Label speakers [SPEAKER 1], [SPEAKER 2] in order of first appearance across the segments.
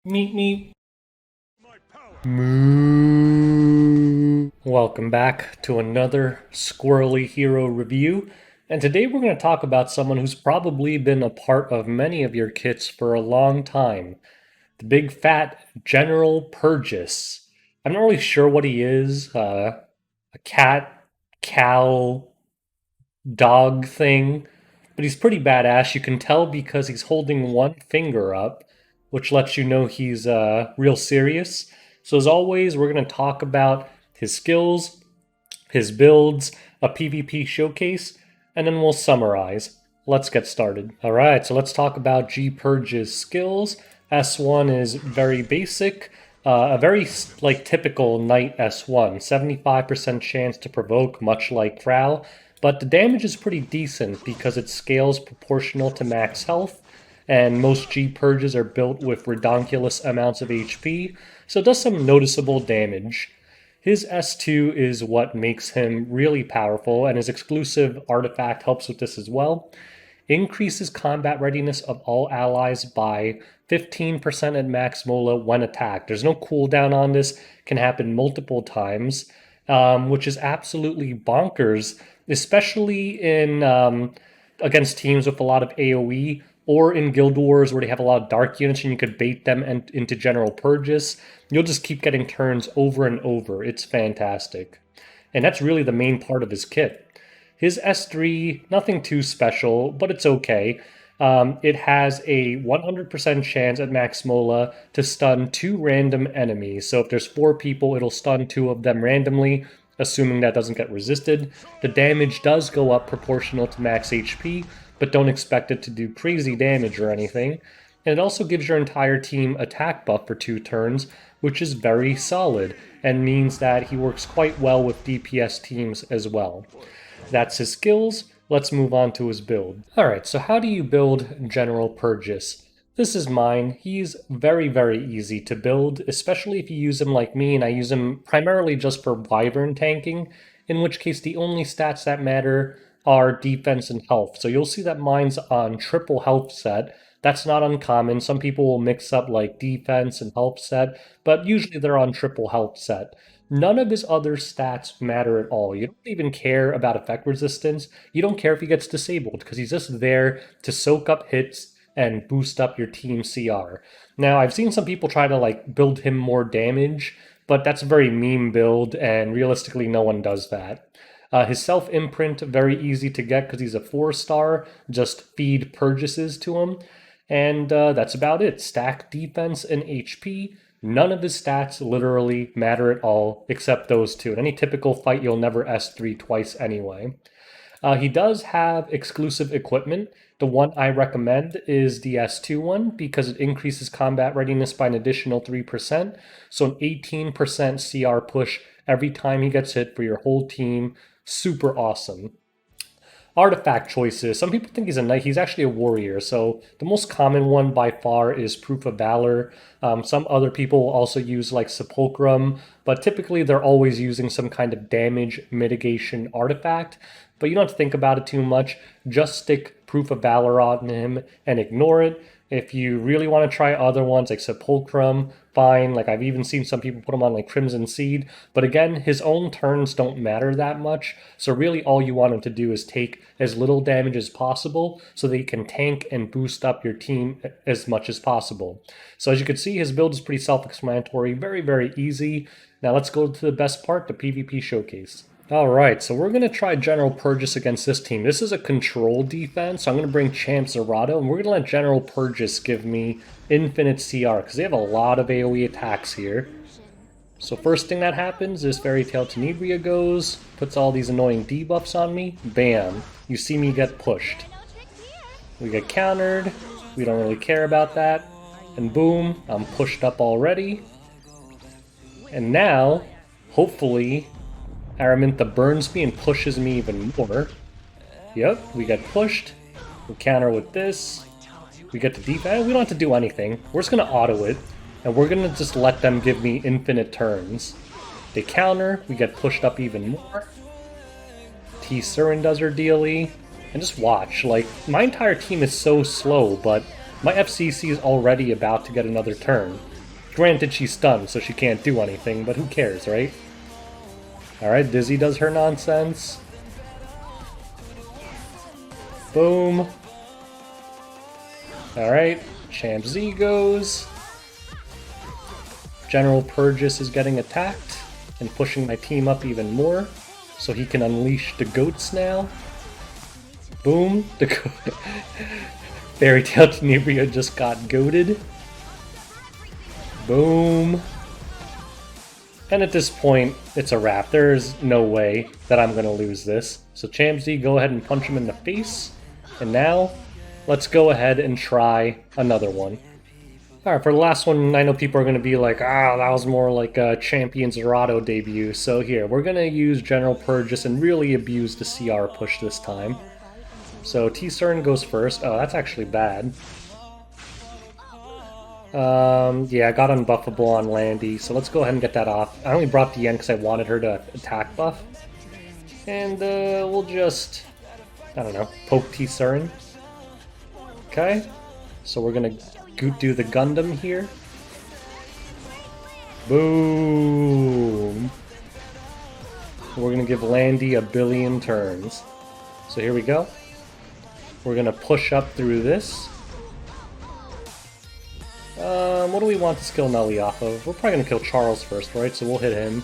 [SPEAKER 1] Meet me. Moo. Welcome back to another Squirrely Hero review. And today we're going to talk about someone who's probably been a part of many of your kits for a long time. The big fat General Purrgis. I'm not really sure what he is. A cat, cow, dog thing, but he's pretty badass. You can tell because he's holding one finger up, which lets you know he's real serious. So, as always, we're going to talk about his skills, his builds, a PvP showcase, and then we'll summarize. Let's get started. Alright, so let's talk about G Purge's skills. S1 is very basic. A very typical knight S1, 75% chance to provoke, much like Frau, but the damage is pretty decent because it scales proportional to max health, and most G Purges are built with redonkulous amounts of HP, so it does some noticeable damage. His S2 is what makes him really powerful, and his exclusive artifact helps with this as well. Increases combat readiness of all allies by 15% at max mola when attacked. There's no cooldown on this, can happen multiple times, which is absolutely bonkers, especially in against teams with a lot of AoE or in Guild Wars where they have a lot of dark units and you could bait them into General Purrgis. You'll just keep getting turns over and over. It's fantastic. And that's really the main part of his kit. His S3, nothing too special, but it's okay. It has a 100% chance at max mola to stun 2 random enemies. So if there's 4 people, it'll stun 2 of them randomly, assuming that doesn't get resisted. The damage does go up proportional to max HP, but don't expect it to do crazy damage or anything. And it also gives your entire team attack buff for 2 turns, which is very solid, and means that he works quite well with DPS teams as well. That's his skills. Let's move on to his build. Alright, so how do you build General Purrgis? This is mine. He's very, very easy to build, especially if you use him like me, and I use him primarily just for wyvern tanking, in which case the only stats that matter are defense and health. So you'll see that mine's on triple health set. That's not uncommon. Some people will mix up like defense and health set, but usually they're on triple health set. None of his other stats matter at all. You don't even care about effect resistance. You don't care if he gets disabled because he's just there to soak up hits and boost up your team CR. Now, I've seen some people try to build him more damage, but that's a very meme build, and realistically no one does that. His self-imprint, very easy to get because he's a 4-star. Just feed Purrgises to him. And that's about it. Stack defense and HP. None of his stats literally matter at all, except those 2. In any typical fight, you'll never S3 twice anyway. He does have exclusive equipment. The one I recommend is the S2 one because it increases combat readiness by an additional 3%. So an 18% CR push every time he gets hit for your whole team. Super awesome. Artifact choices. Some people think he's a knight. He's actually a warrior. So the most common one by far is Proof of Valor. Some other people also use Sepulchrum, but typically they're always using some kind of damage mitigation artifact. But you don't have to think about it too much. Just stick Proof of Valor on him and ignore it. If you really want to try other ones like Sepulchrum, fine. I've even seen some people put them on Crimson Seed. But again, his own turns don't matter that much. So really all you want him to do is take as little damage as possible so that he can tank and boost up your team as much as possible. So as you can see, his build is pretty self-explanatory. Very, very easy. Now let's go to the best part, the PvP showcase. Alright, so we're going to try General Purrgis against this team. This is a control defense, so I'm going to bring Champ Zerato, and we're going to let General Purrgis give me infinite CR, because they have a lot of AoE attacks here. So first thing that happens is Fairy Tale Tenebria goes, puts all these annoying debuffs on me, bam, you see me get pushed. We get countered, we don't really care about that, and boom, I'm pushed up already. And now, hopefully, Araminta burns me and pushes me even more. Yep, we get pushed. We counter with this. We get the defense. We don't have to do anything. We're just going to auto it. And we're going to just let them give me infinite turns. They counter. We get pushed up even more. T. Surin does her dealie. And just watch. My entire team is so slow, but my FCC is already about to get another turn. Granted, she's stunned, so she can't do anything, but who cares, right? Alright, Dizzy does her nonsense. Boom. Alright, Champ Z goes. General Purrgis is getting attacked and pushing my team up even more, so he can unleash the goats now. Boom. The Fairy Tale Tenebria just got goated. Boom. And at this point, it's a wrap. There's no way that I'm going to lose this. So Champ Z, go ahead and punch him in the face. And now, let's go ahead and try another one. Alright, for the last one, I know people are going to be like, that was more like a Champion Zerato debut. So here, we're going to use General Purrgis and really abuse the CR push this time. So T-Cern goes first. Oh, that's actually bad. Yeah, I got unbuffable on Landy, so let's go ahead and get that off. I only brought the Yen because I wanted her to attack buff. And we'll just, I don't know, poke T-Cern. Okay, so we're gonna do the Gundam here. Boom! We're gonna give Landy a billion turns. So here we go. We're gonna push up through this. What do we want to skill Nelly off of? We're probably gonna kill Charles first, right? So we'll hit him.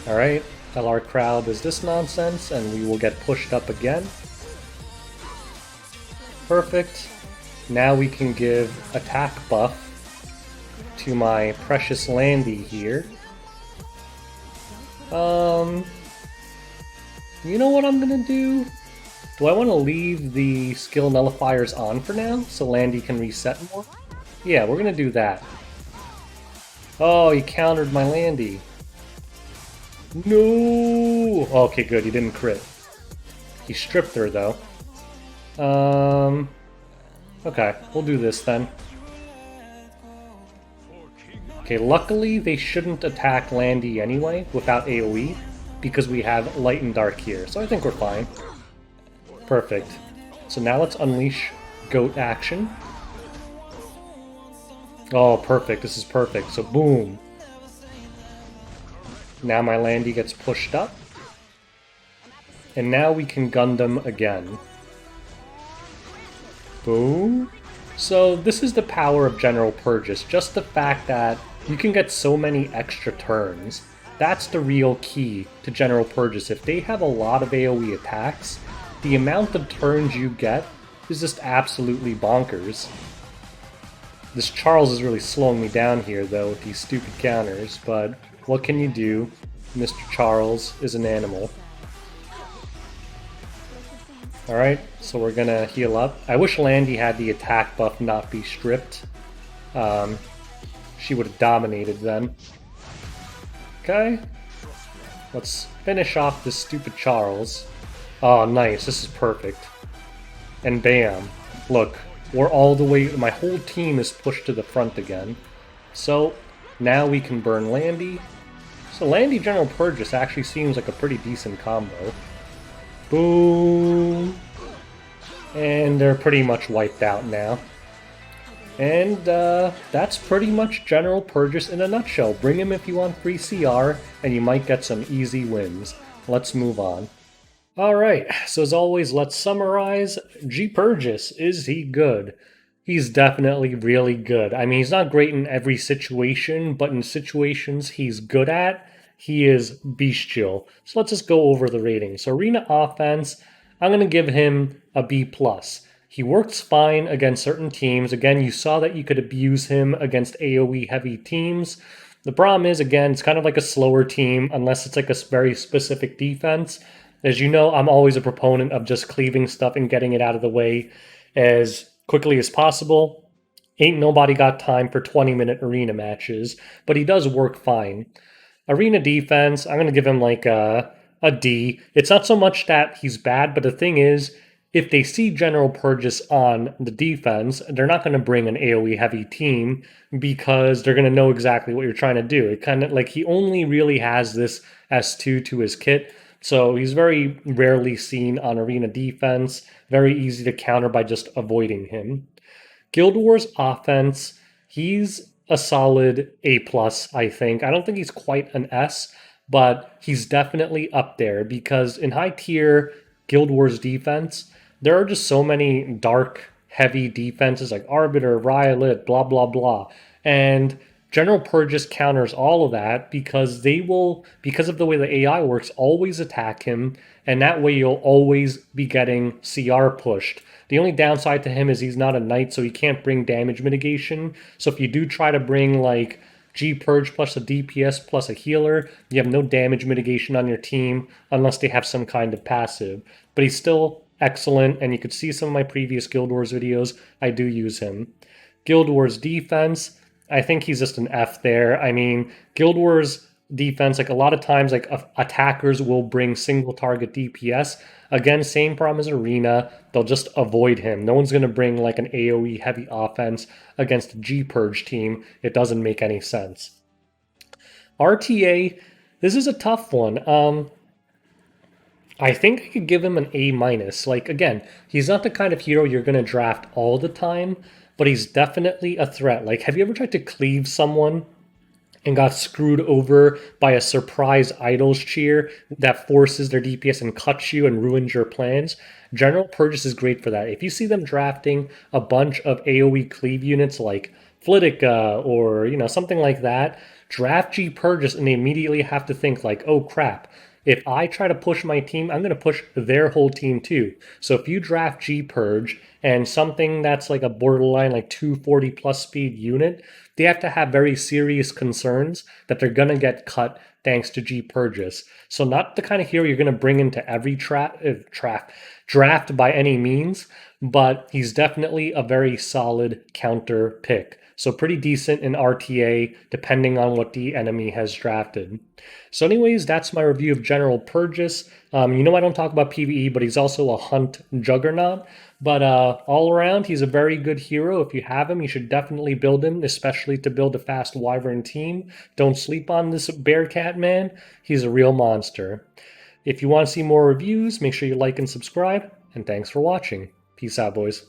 [SPEAKER 1] Alright, LR Crowd is this nonsense, and we will get pushed up again. Perfect. Now we can give attack buff to my precious Landy here. You know what I'm gonna do? Do I want to leave the skill nullifiers on for now, so Landy can reset more? Yeah, we're gonna do that. Oh, he countered my Landy. No! Okay, good, he didn't crit. He stripped her, though. Okay, we'll do this then. Okay, luckily they shouldn't attack Landy anyway, without AoE, because we have Light and Dark here, so I think we're fine. Perfect. So now let's unleash goat action. Oh, perfect. This is perfect. So boom. Now my Landy gets pushed up. And now we can Gundam again. Boom. So this is the power of General Purrgis. Just the fact that you can get so many extra turns. That's the real key to General Purrgis. If they have a lot of AoE attacks, the amount of turns you get is just absolutely bonkers. This Charles is really slowing me down here, though, with these stupid counters, but what can you do? Mr. Charles is an animal. Alright, so we're gonna heal up. I wish Landy had the attack buff not be stripped. She would have dominated then. Okay. Let's finish off this stupid Charles. Oh, nice. This is perfect. And bam. Look, we're all the way... My whole team is pushed to the front again. So, now we can burn Landy. So Landy General Purrgis actually seems like a pretty decent combo. Boom. And they're pretty much wiped out now. And that's pretty much General Purrgis in a nutshell. Bring him if you want free CR, and you might get some easy wins. Let's move on. Alright, so as always, let's summarize. G. Purrgis, is he good? He's definitely really good. I mean, he's not great in every situation, but in situations he's good at, he is bestial. So let's just go over the ratings. So Arena Offense, I'm going to give him a B+. He works fine against certain teams. Again, you saw that you could abuse him against AoE heavy teams. The problem is, again, it's kind of like a slower team unless it's like a very specific defense. As you know, I'm always a proponent of just cleaving stuff and getting it out of the way as quickly as possible. Ain't nobody got time for 20-minute arena matches, but he does work fine. Arena defense, I'm going to give him like a D. It's not so much that he's bad, but the thing is, if they see General Purrgis on the defense, they're not going to bring an AoE heavy team because they're going to know exactly what you're trying to do. It kind of like he only really has this S2 to his kit, so he's very rarely seen on arena defense. Very easy to counter by just avoiding him. Guild Wars offense, He's a solid A plus, I think. I don't think he's quite an S, but he's definitely up there because in high tier Guild Wars defense, there are just so many dark, heavy defenses like Arbiter, Riolet, blah blah blah. And General Purrgis counters all of that because they will, because of the way the AI works, always attack him, and that way you'll always be getting CR pushed. The only downside to him is he's not a knight, so he can't bring damage mitigation. So if you do try to bring like G Purge plus a DPS plus a healer, you have no damage mitigation on your team unless they have some kind of passive. But he's still excellent, and you could see some of my previous Guild Wars videos. I do use him. Guild Wars defense, I think he's just an F there. I mean, Guild Wars defense, like a lot of times, like attackers will bring single target DPS. Again, same problem as Arena. They'll just avoid him. No one's going to bring like an AoE heavy offense against a G Purge team. It doesn't make any sense. RTA, this is a tough one. I think I could give him an A minus. Like again, he's not the kind of hero you're gonna draft all the time, but he's definitely a threat. Like, have you ever tried to cleave someone and got screwed over by a surprise idols cheer that forces their DPS and cuts you and ruins your plans? General Purchase is great for that. If you see them drafting a bunch of AoE cleave units like Flitica or something like that, draft G Purchase and they immediately have to think like, oh crap. If I try to push my team, I'm going to push their whole team too. So if you draft G Purge and something that's like a borderline like 240 plus speed unit, they have to have very serious concerns that they're going to get cut thanks to G Purges. So not the kind of hero you're going to bring into every draft by any means, but he's definitely a very solid counter pick. So pretty decent in RTA depending on what the enemy has drafted. So anyways, that's my review of General Purrgis. I don't talk about PvE, but he's also a hunt juggernaut. But all around, he's a very good hero. If you have him, you should definitely build him, especially to build a fast wyvern team. Don't sleep on this Bearcat man. He's a real monster. If you want to see more reviews, make sure you like and subscribe. And thanks for watching. Peace out, boys.